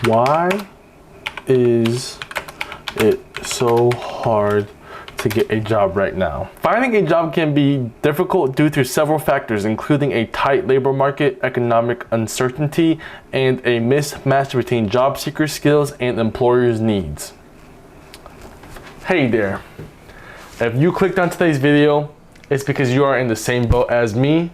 Why is it so hard to get a job right now? Finding a job can be difficult due to several factors, including a tight labor market, economic uncertainty, and a mismatch between job seeker skills and employers' needs. Hey there. If you clicked on today's video, it's because you are in the same boat as me,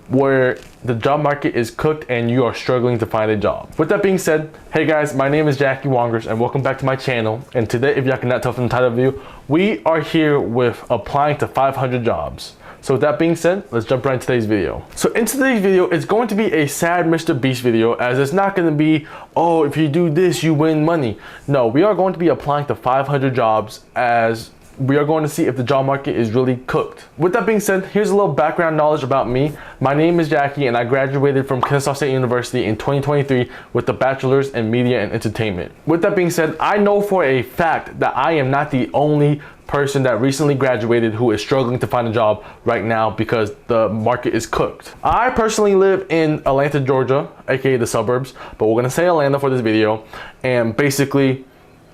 where the job market is cooked and you are struggling to find a job. With that being said, hey guys, my name is Jacky Wongers and welcome back to my channel. And today, if y'all cannot tell from the title of the video, we are here with applying to 500 jobs. So with that being said, let's jump right into today's video. So in today's video, it's going to be a sad Mr. Beast video, as it's not going to be, oh, if you do this, you win money. No, we are going to be applying to 500 jobs, as we are going to see if the job market is really cooked. With that being said, here's a little background knowledge about me. My name is Jacky and I graduated from Kennesaw State University in 2023 with a bachelor's in media and entertainment. With that being said, I know for a fact that I am not the only person that recently graduated who is struggling to find a job right now because the market is cooked. I personally live in Atlanta, Georgia, aka the suburbs, but we're gonna say Atlanta for this video. And basically,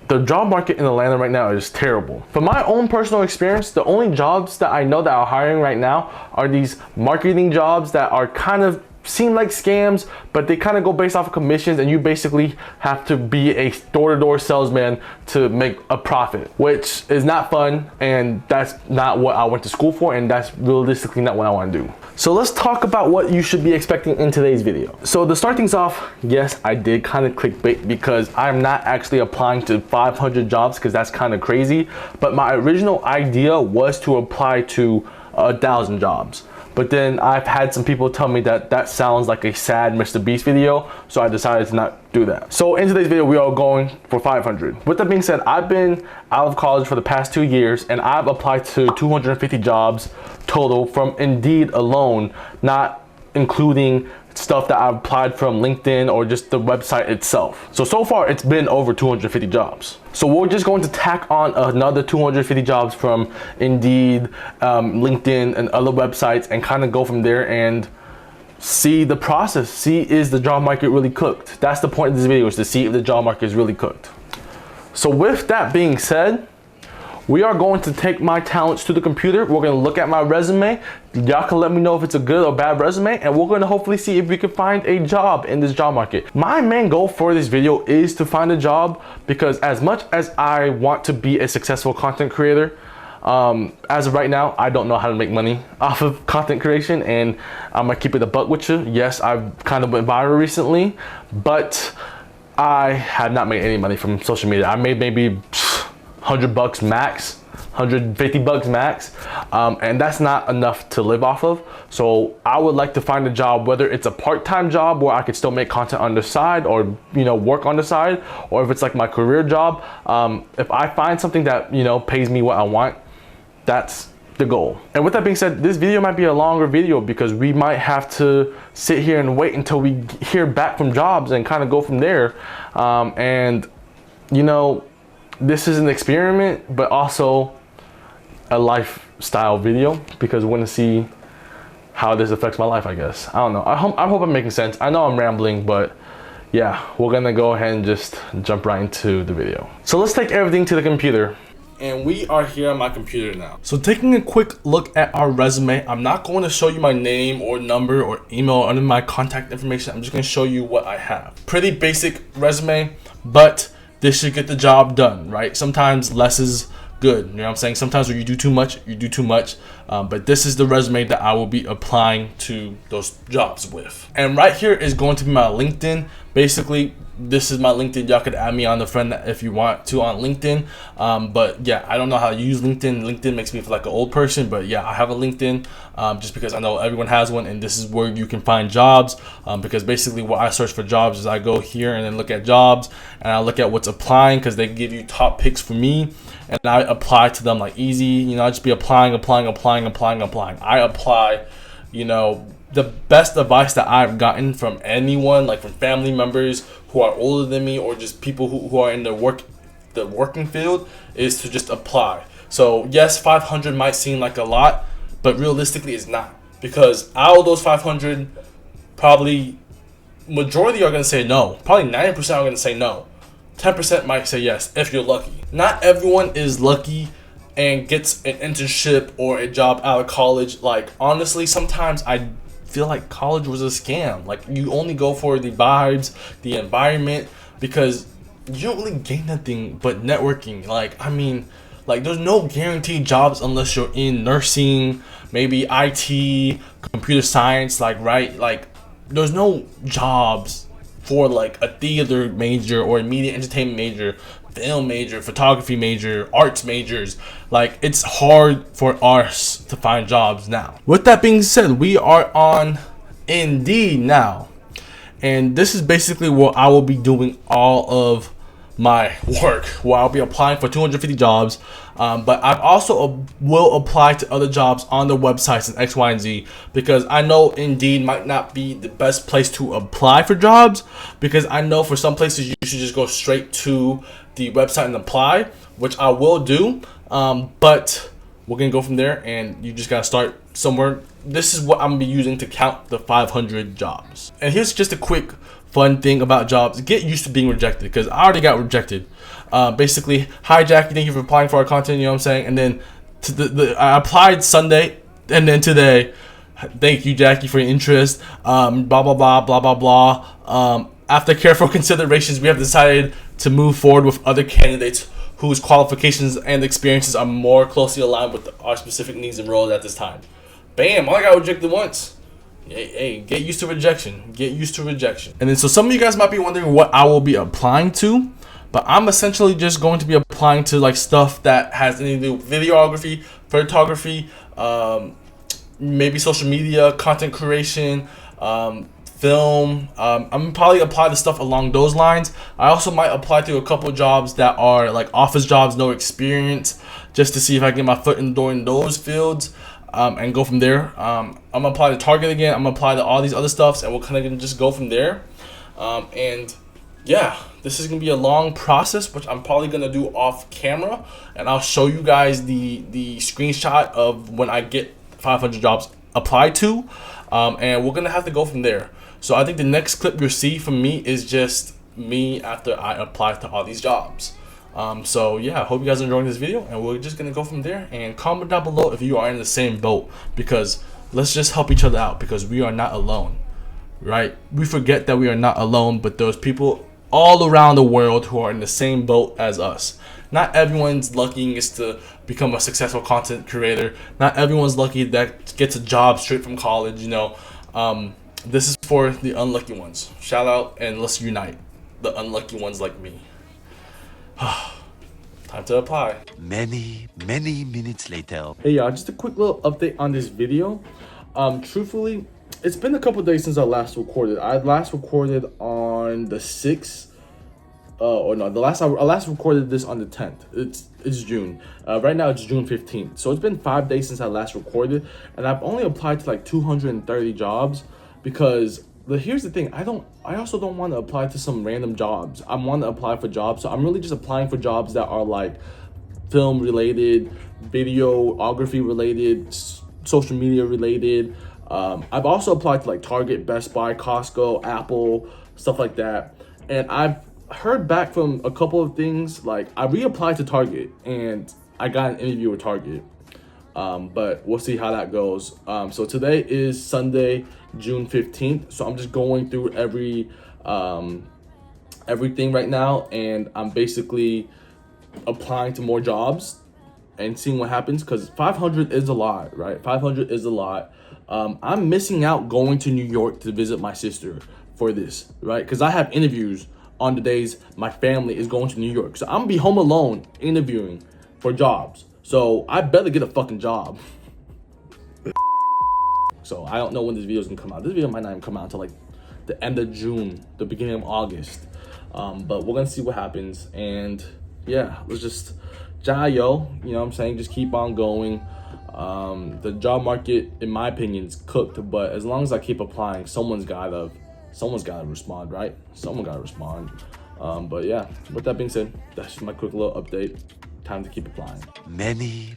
the job market in Atlanta right now is terrible. From my own personal experience, the only jobs that I know that are hiring right now are these marketing jobs that are kind of seem like scams, but they kind of go based off of commissions, and you basically have to be a door-to-door salesman to make a profit, which is not fun, and that's not what I went to school for, and that's realistically not what I want to do. So let's talk about what you should be expecting in today's video. So to start things off, yes, I did kind of clickbait because I'm not actually applying to 500 jobs because that's kind of crazy, but my original idea was to apply to 1,000 jobs. But then I've had some people tell me that that sounds like a sad Mr. Beast video, so I decided to not do that. So in today's video, we are going for 500. With that being said, I've been out of college for the past 2 years, and I've applied to 250 jobs total from Indeed alone, not including stuff that I've applied from LinkedIn or just the website itself. So far it's been over 250 jobs. So we're just going to tack on another 250 jobs from Indeed, LinkedIn, and other websites, and kind of go from there and see the process. See, is the job market really cooked? That's the point of this video, is to see if the job market is really cooked. So with that being said, we are going to take my talents to the computer. We're going to look at my resume. Y'all can let me know if it's a good or bad resume, and we're going to hopefully see if we can find a job in this job market. My main goal for this video is to find a job, because as much as I want to be a successful content creator, as of right now, I don't know how to make money off of content creation, and I'm gonna keep it a buck with you. Yes, I've kind of went viral recently, but I have not made any money from social media. I made maybe $100 max, $150 max, and that's not enough to live off of. So I would like to find a job, whether it's a part-time job where I could still make content on the side, or work on the side, or if it's like my career job. If I find something that pays me what I want, that's the goal. And with that being said, this video might be a longer video because we might have to sit here and wait until we hear back from jobs and kind of go from there. This is an experiment, but also a lifestyle video, because we're gonna see how this affects my life, I guess. I don't know. I hope I'm making sense. I know I'm rambling, but yeah, we're gonna go ahead and just jump right into the video. So let's take everything to the computer. And we are here on my computer now. So taking a quick look at our resume, I'm not going to show you my name or number or email or any of my contact information. I'm just gonna show you what I have. Pretty basic resume, but this should get the job done, right? Sometimes less is good, you know what I'm saying? Sometimes when you do too much, you do too much. But this is the resume that I will be applying to those jobs with. And right here is going to be my LinkedIn. Basically, this is my LinkedIn. Y'all could add me on the friend if you want to on LinkedIn. But yeah, I don't know how to use LinkedIn. LinkedIn makes me feel like an old person, but yeah, I have a LinkedIn just because I know everyone has one, and this is where you can find jobs. Because basically what I search for jobs is I go here and then look at jobs, and I look at what's applying, because they give you top picks for me, and I apply to them like easy. I just be applying. I apply, the best advice that I've gotten from anyone, like from family members who are older than me, or just people who are in the working field, is to just apply. So yes, 500 might seem like a lot, but realistically it's not, because out of those 500, probably majority are gonna say no. Probably 90% are gonna say no. 10% might say yes if you're lucky. Not everyone is lucky and gets an internship or a job out of college. Like, honestly, sometimes I feel like college was a scam. Like, you only go for the vibes, the environment, because you don't really gain nothing but networking. Like, I mean, like, there's no guaranteed jobs unless you're in nursing, maybe IT, computer science, like, right? Like, there's no jobs for like a theater major or a media entertainment major, film major, photography major, arts majors. Like, it's hard for us to find jobs now. With that being said, we are on Indeed now, and this is basically where I will be doing all of my work, where I'll be applying for 250 jobs, but I also will apply to other jobs on the websites and X, Y, and Z, because I know Indeed might not be the best place to apply for jobs, because I know for some places you should just go straight to the website and apply, which I will do, but we're gonna go from there, and you just gotta start somewhere. This is what I'm gonna be using to count the 500 jobs. And here's just a quick fun thing about jobs. Get used to being rejected, because I already got rejected. Basically, hi Jacky, thank you for applying for our content, you know what I'm saying? And then I applied Sunday, and then today, thank you Jacky for your interest, blah blah blah blah blah blah. After careful considerations, we have decided to move forward with other candidates whose qualifications and experiences are more closely aligned with our specific needs and roles at this time. Bam, I got rejected once. Hey, get used to rejection. Get used to rejection. And then, so some of you guys might be wondering what I will be applying to, but I'm essentially just going to be applying to like stuff that has anything to do with videography, photography, maybe social media, content creation, film. I'm probably apply to stuff along those lines. I also might apply to a couple of jobs that are like office jobs, no experience, just to see if I can get my foot in the door in those fields. And go from there. I'm gonna apply to Target again. I'm gonna apply to all these other stuffs, and we're kind of gonna just go from there. And yeah, this is gonna be a long process, which I'm probably gonna do off camera, and I'll show you guys the screenshot of when I get 500 jobs applied to, and we're gonna have to go from there. So I think the next clip you'll see from me is just me after I apply to all these jobs. So yeah, I hope you guys are enjoying this video, and we're just gonna go from there. And comment down below if you are in the same boat, because let's just help each other out, because we are not alone, right? We forget that we are not alone, but there's people all around the world who are in the same boat as us. Not everyone's lucky is to become a successful content creator. Not everyone's lucky that gets a job straight from college, you know. This is for the unlucky ones. Shout out, and let's unite the unlucky ones like me. Time to apply. Many minutes later. Hey y'all, just a quick little update on this video. Truthfully, it's been a couple days since I last recorded. I last recorded on the 6th. I last recorded this on the 10th. It's June. Right now it's June 15th. So it's been 5 days since I last recorded, and I've only applied to like 230 jobs, because here's the thing, I also don't want to apply to some random jobs. I want to apply for jobs, so I'm really just applying for jobs that are like film related, videography related, social media related. I've also applied to like Target, Best Buy, Costco, Apple, stuff like that, and I've heard back from a couple of things. Like, I reapplied to Target and I got an interview with Target, but we'll see how that goes. So today is Sunday, June 15th, so I'm just going through everything right now, and I'm basically applying to more jobs and seeing what happens, because 500 is a lot, right? 500 is a lot. I'm missing out going to New York to visit my sister for this, right? Because I have interviews on the days my family is going to New York, so I'm gonna be home alone interviewing for jobs, so I better get a fucking job. So I don't know when this video is gonna come out. This video might not even come out until like the end of June, the beginning of August. But we're gonna see what happens. And yeah, let's just jayo, you know what I'm saying? Just keep on going. The job market, in my opinion, is cooked, but as long as I keep applying, someone's gotta respond, right? Someone gotta respond. But yeah, with that being said, that's just my quick little update. Time to keep applying. Many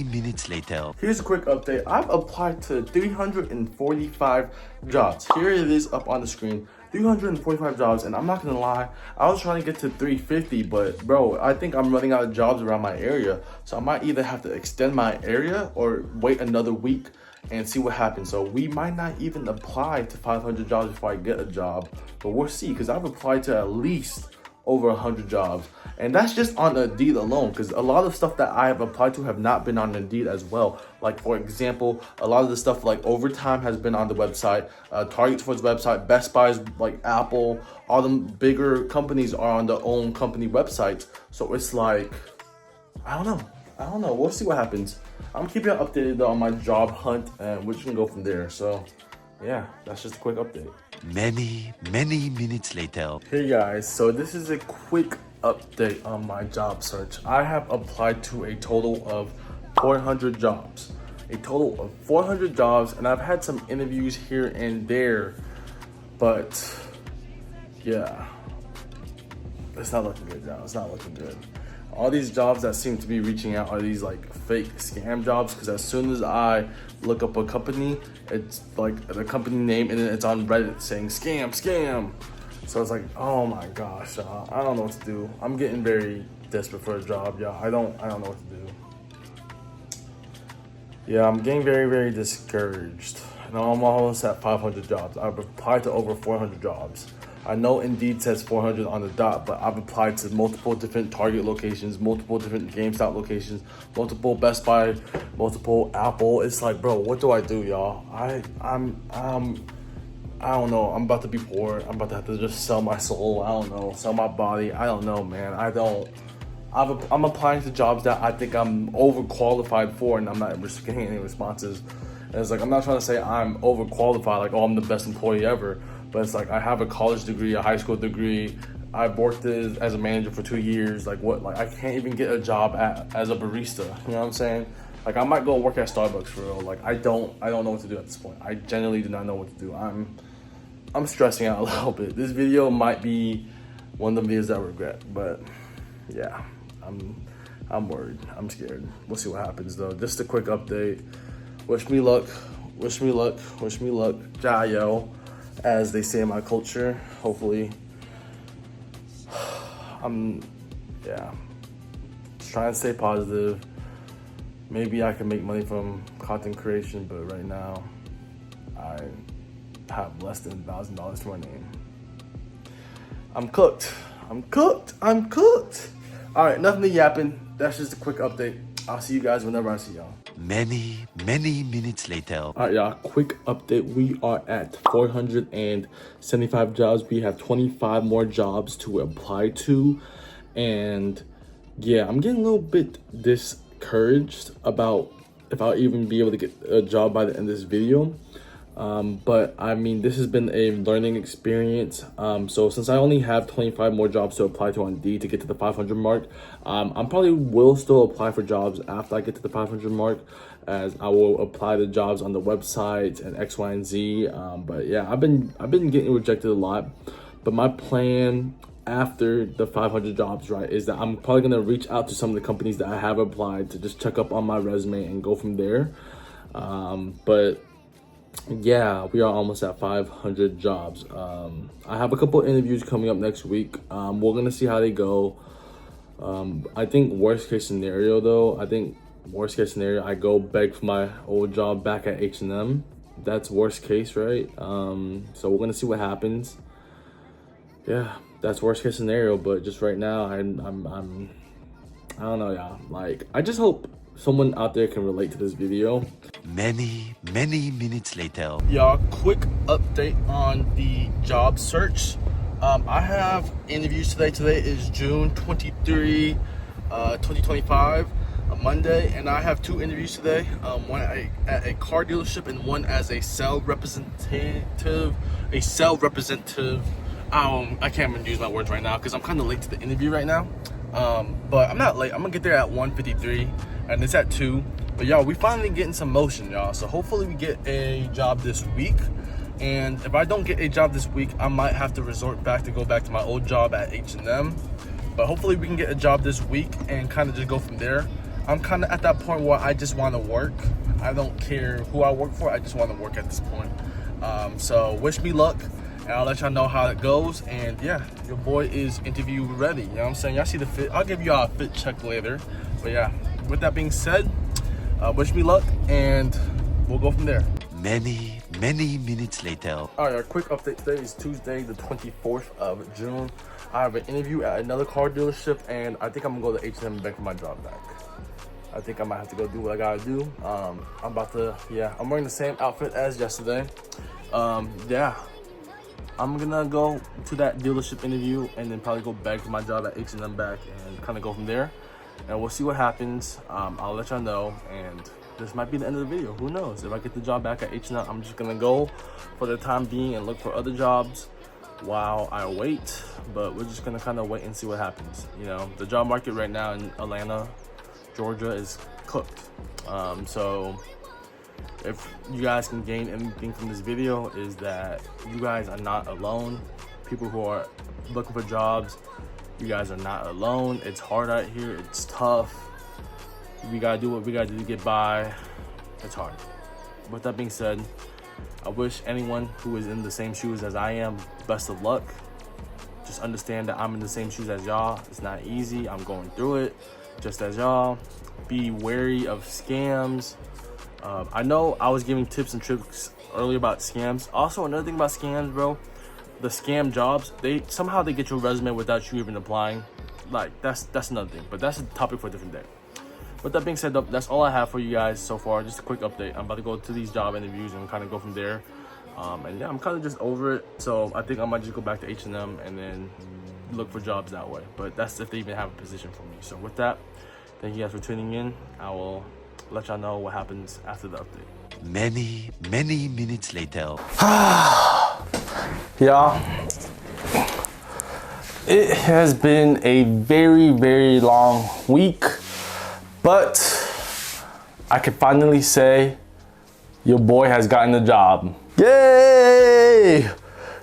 minutes later. Here's a quick update. I've applied to 345 jobs. Here it is up on the screen. 345 jobs, and I'm not gonna lie, I was trying to get to 350, but bro, I think I'm running out of jobs around my area, so I might either have to extend my area or wait another week and see what happens. So we might not even apply to 500 jobs before I get a job, but we'll see, because I've applied to at least over 100 jobs, and that's just on Indeed alone, because a lot of stuff that I have applied to have not been on Indeed as well. Like, for example, a lot of the stuff like Overtime has been on the website, Target Sports website, Best Buy's, like Apple, all the bigger companies are on their own company websites. So it's like, I don't know, we'll see what happens. I'm keeping you updated though on my job hunt, and we're just gonna go from there. So yeah, that's just a quick update. Many minutes later. Hey guys, so this is a quick update on my job search. I have applied to a total of 400 jobs. A total of 400 jobs, and I've had some interviews here and there, but yeah, it's not looking good now. It's not looking good. All these jobs that seem to be reaching out are these like fake scam jobs, because as soon as I look up a company, it's like the company name and then it's on Reddit saying scam. So it's like, oh my gosh, I don't know what to do. I'm getting very desperate for a job, y'all. I don't know what to do. Yeah, I'm getting very discouraged. And I'm almost at 500 jobs. I've applied to over 400 jobs. I know Indeed says 400 on the dot, but I've applied to multiple different Target locations, multiple different GameStop locations, multiple Best Buy, multiple Apple. It's like, bro, what do I do, y'all? I don't know. I'm about to be poor. I'm about to have to just sell my soul. I don't know. Sell my body. I don't know, man. I'm applying to jobs that I think I'm overqualified for, and I'm not getting any responses. And it's like, I'm not trying to say I'm overqualified, like, oh, I'm the best employee ever. But it's like, I have a college degree, a high school degree. I've worked as a manager for 2 years. Like, what? Like, I can't even get a job as a barista. You know what I'm saying? Like, I might go work at Starbucks for real. Like, I don't know what to do at this point. I genuinely do not know what to do. I'm stressing out a little bit. This video might be one of the videos that I regret, but yeah, I'm worried. I'm scared. We'll see what happens though. Just a quick update. Wish me luck. Jayo, as they say in my culture. Hopefully, I'm just trying to stay positive. Maybe I can make money from content creation, but right now I have less than $1,000 for my name. I'm cooked. All right, nothing to yapping. That's just a quick update. I'll see you guys whenever I see y'all. Many minutes later. All right, y'all, quick update. We are at 475 jobs. We have 25 more jobs to apply to. And yeah, I'm getting a little bit discouraged about if I'll even be able to get a job by the end of this video. But I mean, this has been a learning experience. So since I only have 25 more jobs to apply to on Indeed to get to the 500 mark, I'm probably will still apply for jobs after I get to the 500 mark, as I will apply the jobs on the website and X, Y, and Z. But yeah, I've been getting rejected a lot. But my plan after the 500 jobs, right, is that I'm probably gonna reach out to some of the companies that I have applied to just check up on my resume and go from there. But yeah, we are almost at 500 jobs. I have a couple interviews coming up next week. We're gonna see how they go. I think worst case scenario, I go beg for my old job back at H&M. That's worst case, right? So we're gonna see what happens. Yeah, that's worst case scenario. But just right now, I don't know, y'all. Like, I just hope someone out there can relate to this video. Many minutes later. Y'all, quick update on the job search. I have interviews today. Today is June 23, 2025, a Monday, and I have 2 interviews today. One at a car dealership and one as a sales representative. I can't even use my words right now because I'm kind of late to the interview right now. But I'm not late. I'm gonna get there at 1:53, and it's at 2. But y'all, we finally getting some motion, y'all. So hopefully we get a job this week. And if I don't get a job this week, I might have to go back to my old job at H&M. But hopefully we can get a job this week and kind of just go from there. I'm kind of at that point where I just want to work. I don't care who I work for. I just want to work at this point. So wish me luck. and I'll let y'all know how it goes. And yeah, your boy is interview ready. You know what I'm saying? Y'all see the fit. I'll give y'all a fit check later. But yeah, with that being said, wish me luck, and we'll go from there. Many minutes later. All right, our quick update today is Tuesday, the 24th of June. I have an interview at another car dealership, and I think I'm gonna go to H&M and beg for my job back. I think I might have to go do what I gotta do. I'm wearing the same outfit as yesterday. Yeah, I'm gonna go to that dealership interview and then probably go beg for my job at H&M back and kind of go from there. And we'll see what happens. I'll let y'all know, and this might be the end of the video. Who knows? If I get the job back at H&M, I'm just gonna go for the time being and look for other jobs while I wait. But we're just gonna kind of wait and see what happens. You know, the job market right now in Atlanta, Georgia is cooked. So if you guys can gain anything from this video, is that you guys are not alone. People who are looking for jobs, you guys are not alone. It's hard out here. It's tough. We gotta do what we gotta do to get by. It's hard. With that being said, I wish anyone who is in the same shoes as I am best of luck. Just understand that I'm in the same shoes as y'all. It's not easy. I'm going through it just as y'all. Be wary of scams. I know I was giving tips and tricks earlier about scams. Also, another thing about scams, bro, the scam jobs, they get your resume without you even applying. Like, that's another thing, but that's a topic for a different day. With that being said, that's all I have for you guys so far. Just a quick update. I'm about to go to these job interviews and kind of go from there. And yeah, I'm kind of just over it. So I think I might just go back to H&M and then look for jobs that way. But that's if they even have a position for me. So with that, thank you guys for tuning in. I will let y'all know what happens after the update. Many minutes later. Y'all, it has been a very long week, but I can finally say your boy has gotten a job. Yay!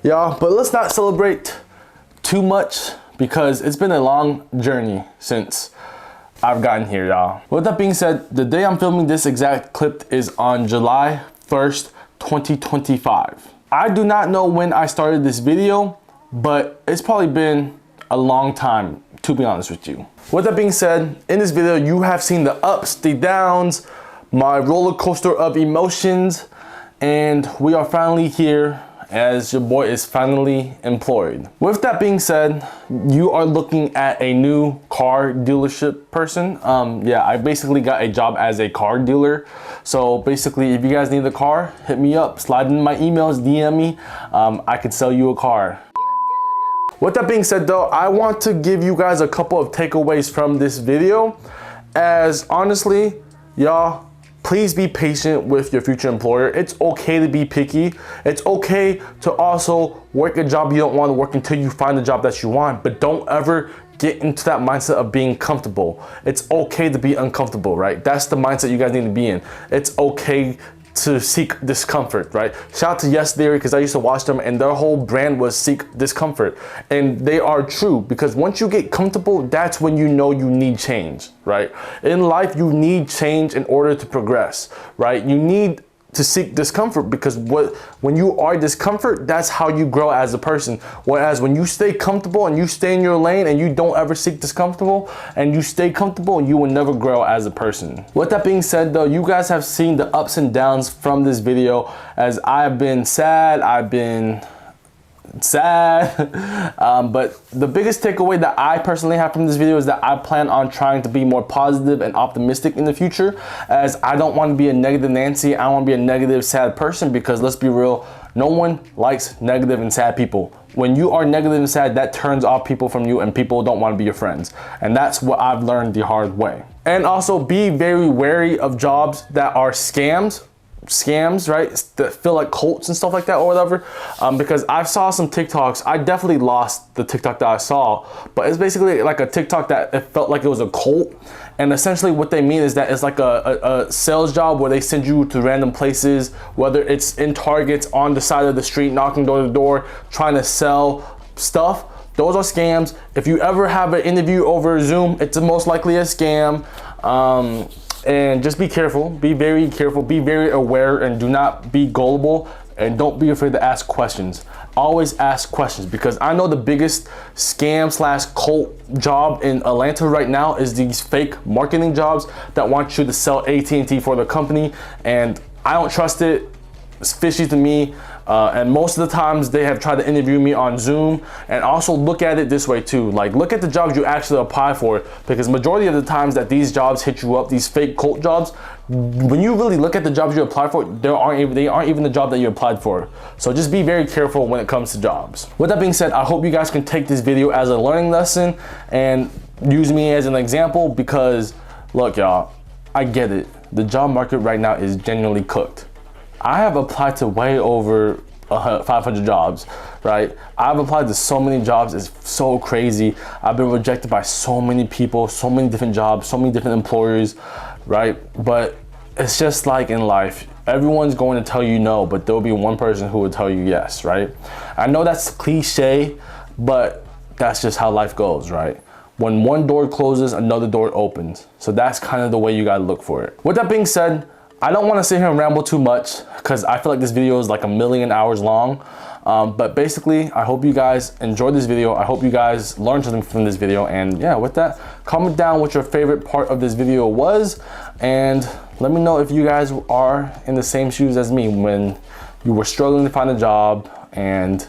Y'all, but let's not celebrate too much because it's been a long journey since I've gotten here, y'all. With that being said, the day I'm filming this exact clip is on July 1st, 2025. I do not know when I started this video, but it's probably been a long time, to be honest with you. With that being said, in this video, you have seen the ups, the downs, my roller coaster of emotions, and we are finally here as your boy is finally employed. With that being said, you are looking at a new car dealership person. Yeah, I basically got a job as a car dealer. So basically, if you guys need a car, hit me up, slide in my emails, DM me. I could sell you a car. With that being said though, I want to give you guys a couple of takeaways from this video, as honestly, y'all, please be patient with your future employer. It's okay to be picky. It's okay to also work a job you don't want to work until you find the job that you want, but don't ever get into that mindset of being comfortable. It's okay to be uncomfortable, right? That's the mindset you guys need to be in. It's okay to seek discomfort, right? Shout out to Yes Theory, because I used to watch them and their whole brand was seek discomfort. And they are true, because once you get comfortable, that's when you know you need change, right? In life, you need change in order to progress, right? You need to seek discomfort, because when you are discomfort, that's how you grow as a person. Whereas when you stay comfortable and you stay in your lane and you don't ever seek discomfortable and you stay comfortable, you will never grow as a person. With that being said though, you guys have seen the ups and downs from this video, as I've been sad, I've been but the biggest takeaway that I personally have from this video is that I plan on trying to be more positive and optimistic in the future, as I don't want to be a negative Nancy. I want to be a negative sad person, because let's be real, no one likes negative and sad people. When you are negative and sad, that turns off people from you and people don't want to be your friends. And that's what I've learned the hard way. And also be very wary of jobs that are scams, right, that feel like cults and stuff like that or whatever, because I saw some TikToks. I definitely lost the TikTok that I saw, but it's basically like a TikTok that it felt like it was a cult. And essentially what they mean is that it's like a sales job where they send you to random places, whether it's in Targets, on the side of the street, knocking door to door, trying to sell stuff. Those are scams. If you ever have an interview over Zoom, it's most likely a scam. And just be careful, be very careful, be very aware, and do not be gullible and don't be afraid to ask questions. Always ask questions, because I know the biggest scam slash cult job in Atlanta right now is these fake marketing jobs that want you to sell AT&T for the company, and I don't trust it. It's fishy to me, and most of the times they have tried to interview me on Zoom. And also look at it this way too, like look at the jobs you actually apply for, because majority of the times that these jobs hit you up, these fake cult jobs, when you really look at the jobs you apply for, they aren't even the job that you applied for. So just be very careful when it comes to jobs. With that being said, I hope you guys can take this video as a learning lesson and use me as an example, because look y'all, I get it, the job market right now is genuinely cooked. I have applied to way over 500 jobs, right? I've applied to so many jobs, it's so crazy. I've been rejected by so many people, so many different jobs, so many different employers, right? But it's just like in life, everyone's going to tell you no, but there'll be one person who will tell you yes, right? I know that's cliche, but that's just how life goes, right? When one door closes, another door opens. So that's kind of the way you gotta look for it. With that being said, I don't want to sit here and ramble too much, because I feel like this video is like 1,000,000 hours long. But basically, I hope you guys enjoyed this video. I hope you guys learned something from this video. And yeah, with that, comment down what your favorite part of this video was. And let me know if you guys are in the same shoes as me when you were struggling to find a job. And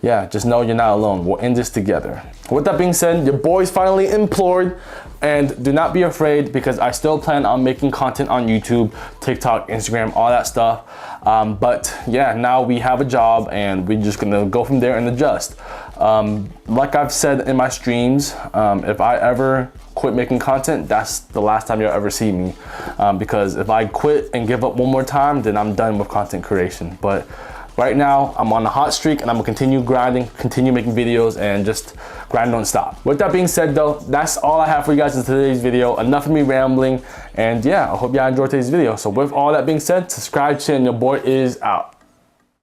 yeah, just know you're not alone. We'll end this together. With that being said, your boy's finally employed, and do not be afraid, because I still plan on making content on YouTube, TikTok, Instagram, all that stuff. But yeah, now we have a job and we're just gonna go from there and adjust. Like I've said in my streams, if I ever quit making content, that's the last time you'll ever see me. Because if I quit and give up one more time, then I'm done with content creation. But right now, I'm on a hot streak and I'm gonna continue grinding, continue making videos, and just grind don't stop. With that being said though, that's all I have for you guys in today's video. Enough of me rambling, and yeah, I hope y'all enjoyed today's video. So with all that being said, subscribe, and your boy is out.